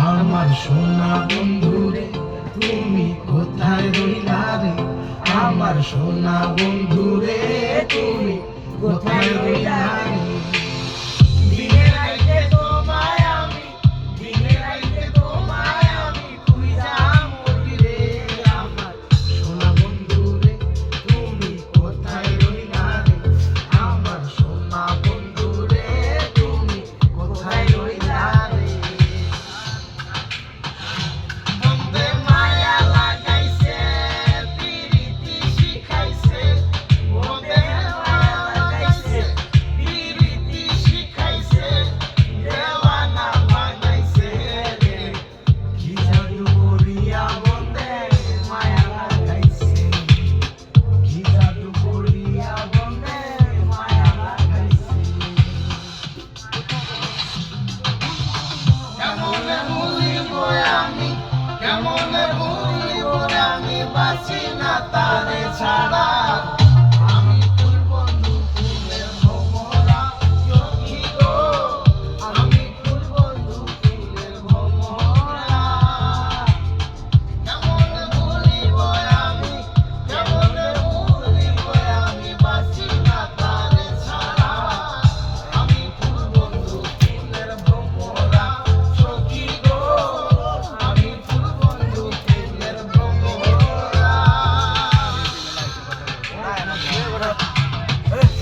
আমার সোনা বন্ধুরে তুমি কোথায় রইলা রে? আমার সোনা বন্ধুরে তুমি কোথায় রইলা রে? দিনে রাইতে তোমায় আমি, দিনে রাইতে তোমায় আমি খুঁজা মরি রে। আমার সোনা বন্ধুরে তুমি কোথায় রইলা রে? আমার সোনা বন্ধুরে তুমি কোথায় রইলা রে? বন্দে মায়া লাগাইছে, পিরিতি শিখাইছে, বন্দে মায়া লাগাইছে, পিরিতি শিখাইছে, দেওয়ানা বানাইছে রে। কি জাদু করিয়া বন্দে মায়া লাগাইছে, কি জাদু করিয়া বন্দে মায়া লাগাইছে। কেমনে ভুলিব আমি, কেমনে ভুলিব আমি বাঁচি না।